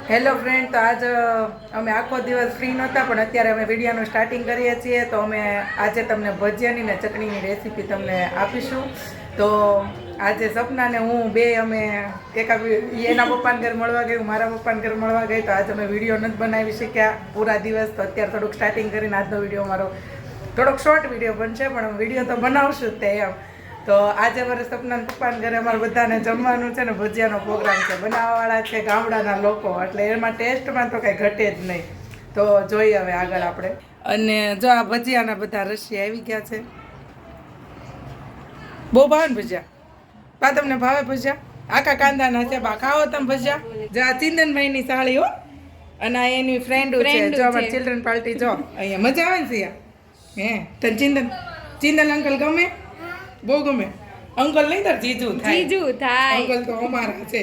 Hello friend, તો આજ અમે આખો દિવસ ફ્રી નહોતા પણ અત્યારે અમે વિડીયોનું સ્ટાર્ટિંગ કરીએ છીએ. તો અમે આજે તમને ભજીયાની ને ચટણીની રેસીપી તમને આપીશું. તો આજે સપનાને હું બે અમે એના પપ્પાને ઘર મળવા ગઈ, મારા પપ્પાને ઘર મળવા ગઈ. તો આજે અમે વિડીયો નથી બનાવી શક્યા પૂરા દિવસ. તો અત્યારે થોડુંક સ્ટાર્ટિંગ કરીને આજનો વિડીયો મારો થોડોક શોર્ટ વિડીયો બનશે, પણ વિડીયો તો બનાવશું જ તે એમ. તો આજે અમારે સપના પપ્પાને ઘરે અમારે બધાને જમવાનું છે ને ભજીયાનો પ્રોગ્રામ છે. બનાવવાવાળા છે ગામડાના લોકો, એટલે એમાં ટેસ્ટમાં તો કંઈ ઘટે જ નહીં. તો જોઈએ હવે આગળ આપણે. અને જો આ ભજીયાના બધા રશિયા આવી ગયા છે. બહુ ભાવે ને ભજીયા? બા તમને ભાવે ભજીયા? આખા કાંદાના છે બા, ખાઓ તમે ભજીયા. જો આ ચિંતનભાઈની સાળી હો, અને આ એની ફ્રેન્ડ છે. જો અમારી ચિલ્ડ્રન પાર્ટી જો અહીંયા મજા આવે ને સિયા. હે તને ચિંતન અંકલ ગમે? બહુ ગમે. અંકલ નહીં તાર જીજુ થાય. અંકલ તો અમારા છે.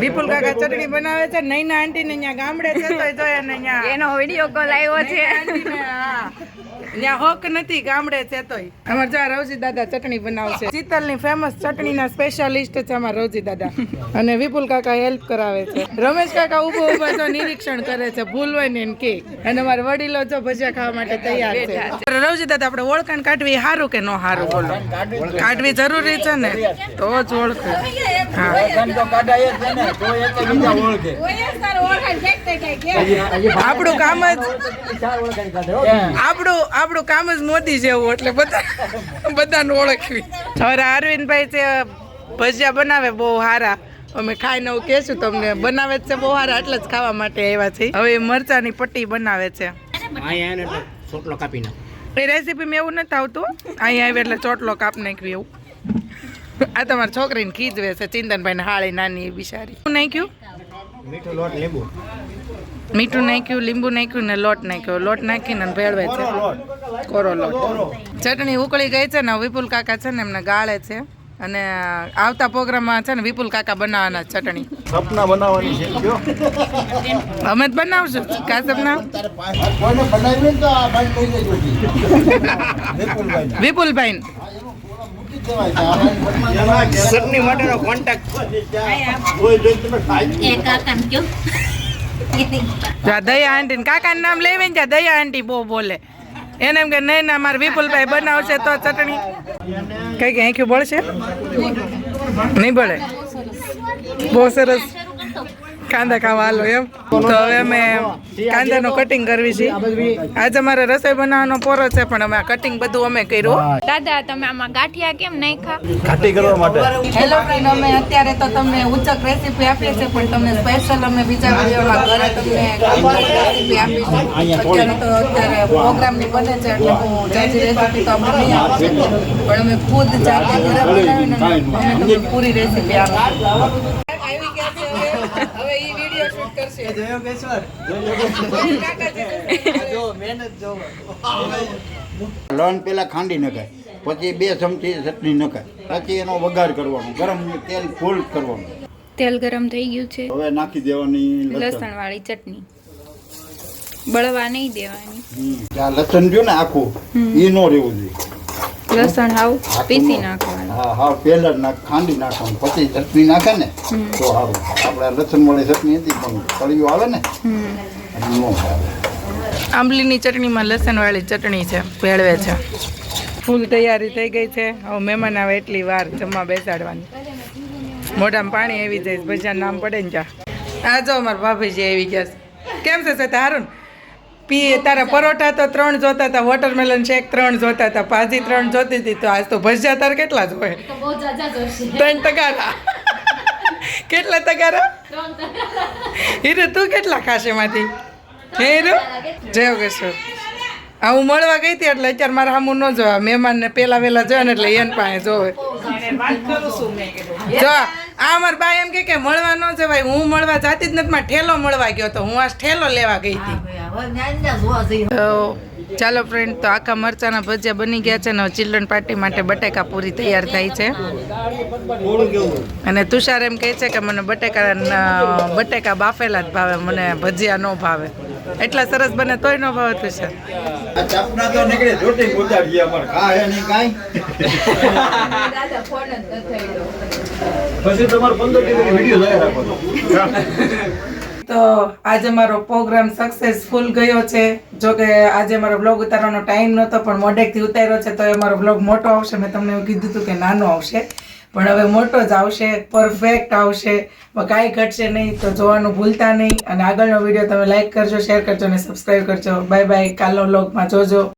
વિપુલ કાકા ચટણી બનાવે છે. નૈના આંટી ને અહીંયા ગામડે છે તો જોયા ને અહીંયા એનો વિડિયો કોલ આવ્યો છે. ત્યાં હોક નથી, ગામડે છે તોય. અમારે જો રવજી દાદા ચટણી બનાવશે. શીતલની ફેમસ ચટણીના સ્પેશિયાલિસ્ટ છે અમારા રવજી દાદા. અને વિપુલ કાકા હેલ્પ કરાવે છે. રમેશ કાકા ઉભો ઉભા તો નિરીક્ષણ કરે છે, ભૂલ હોય ને કે. અને અમારા વડીલો જો ભજીયા ખાવા માટે તૈયાર છે. રવજી દાદા આપણે ઓળખાણ કાઢવી સારું કે ન સારું? બોલો. કાઢવી જરૂરી છે ને, તો જ ઓળખે. આપણું કામ જ આપણું કામ જ મોદી જેવું, એટલે બધાને ઓળખવી. હવે અરવિંદભાઈ છે ભજીયા બનાવે બહુ સારા. અમે ખાઈને એવું કહેશું તમને. બનાવે જ છે બહુ સારા, એટલે જ ખાવા માટે આવ્યા છે. હવે મરચાની પટ્ટી બનાવે છે. ચોટલો કાપી નાખ. એ રેસીપીમાં એવું નથી આવતું. અહીંયા આવે એટલે ચોટલો કાપ નાખ્યું એવું. આ તમારી છોકરીને ખીજવે છે. ચિંતનભાઈને હાળી નાની બિચારી. શું નાખ્યું? મીઠું, લોટ, લીંબુ. મીઠું નાખ્યું, લીંબુ નાખ્યું ને લોટ નાખ્યો. લોટ નાખીને ભેળવે છે. કોરો લોટ. ચટણી ઉકળી ગઈ છે ને વિપુલ કાકા છે ને એમને ગાળે છે. અને આવતા પ્રોગ્રામમાં છે ને વિપુલ કાકા બનાવવાના ચટણી. સપના બનાવવાની છે. અમે જ બનાવશું કા સપના? વિપુલભાઈ ચટણી માટેનો કોન્ટેક્ટ દયા આંટી કાકાનું નામ લેવી ને દયા આંટી બહુ બોલે. એને એમ કે નહીં ના મારે વિપુલભાઈ બનાવશે તો ચટણી. કઈ કઈ આંખ્યું બળશે? નહીં બળે. બહુ સરસ કાંદા ખાવા હાલો એમ. તો હવે અમે કાંદાનું કટિંગ કરવી છે. આજે અમારે રસોઈ બનાવવાનો પોરો છે, પણ અમે કટિંગ બધું અમે કર્યું. દાદા તમે આમાં ગાંઠિયા કેમ નાખ્યા? ઘાટી કરવા માટે. હેલો ફ્રેન્ડ, અમે અત્યારે તો તમને ઉચક રેસીપી આપીએ છીએ, પણ તમને સ્પેશિયલ અમે બીજા વિડીયોમાં ઘરે તમને રેસીપી આપીશું. અત્યારે તો પ્રોગ્રામની બને છે એટલે હું જાજી રેસીપી તો અમને નહીં આપશે, પણ અમે ખુદ જાતે ઘરે બનાવીને અમે તમને પૂરી રેસીપી આપીશું. આવી ગયા છે હવે ઈ વિડીયો શૂટ કરશે. જોયો કેશવર? જો મહેનત જો. લણ પેલા ખાંડી નખાય, પછી 2 ચમચી ચટણી નખાય, પછી એનો વઘાર કરવાનો, ગરમ તેલ ફૂલ કરવાનું. તેલ ગરમ થઈ ગયું છે. હવે નાખી દેવાની લસણ વાળી ચટણી. બળવા નહીં દેવાની. આ લસણ જો ને આખું ઈ નો રહેવું જોઈએ. લસણ હાવ પીસી નાખવાનું. હા હા, પહેલા ખાંડી નાખવાનું, પછી ચટણી નાખે ને તો સારું. આપણે લસણ વાળી ચટણી હતી પણ તળિયું આવે ને નો આવે. આંબલીની ચટણીમાં લસણવાળી ચટણી છે, ભેળવે છે. ફૂલ તૈયારી થઈ ગઈ છે. હવે મહેમાન આવે એટલી વાર જમવા બેસાડવાની. મોઢામાં પાણી આવી જાય, ભજીયા નામ પડે ને ત્યાં. આ જો અમારા ભાભીજી આવી ગયા છે. કેમ છે તારું? તારા પરોઠા તો 3 જોતા હતા, વોટરમેલન શેક 3 જોતા હતા, ભાજી 3 જોતી હતી. તો આજ તો ભજીયા તાર કેટલા જ હોય? 3 તગારા. કેટલા તગારા? હીરો તું કેટલા ખાશે એમાંથી? હે હીરો જયો કેશો. હા, હું મળવા ગઈ હતી એટલે અત્યારે મારા સામું ન જોવા. મહેમાનને પેલા વેલા જોયા ને એટલે એન પાસે જોવે. જો આ અમારા બા એમ કે મળવા ન જવાય. હું મળવા જાતી જ નથી, મારે ઠેલો મળવા ગયો તો. હું આ ઠેલો લેવા ગઈ હતી. ચાલો ફ્રેન્ડ, તો આખા મરચાના ભજીયા બની ગયા છે ને ચિલ્ડ્રન પાર્ટી માટે બટેકા પૂરી તૈયાર થાય છે. અને તુષાર એમ કહે છે કે મને બટેકા બાફેલા જ ભાવે, મને ભજીયા ન ભાવે. એટલા સરસ બને તોય ન ભાવે તુષાર. ચપના તો નીકળે જોટી ઉતારી અમાર ખાય નહીં કાઈ. પછી તમારો 15 વિડિયો લઈ રાખો. તો આજે મારો પ્રોગ્રામ સક્સેસફુલ ગયો છે. જો કે આજે મારો બ્લોગ ઉતારવાનો ટાઈમ નહોતો, પણ મોડેકથી ઉતાર્યો છે તો એ મારો બ્લોગ મોટો આવશે. મેં તમને એવું કીધું હતું કે નાનો આવશે, પણ હવે મોટો જ આવશે, પરફેક્ટ આવશે, કાંઈ ઘટશે નહીં. તો જોવાનું ભૂલતા નહીં, અને આગળનો વિડીયો તમે લાઈક કરજો, શેર કરજો અને સબસ્ક્રાઈબ કરજો. Bye bye. કાલનો બ્લોગમાં જોજો.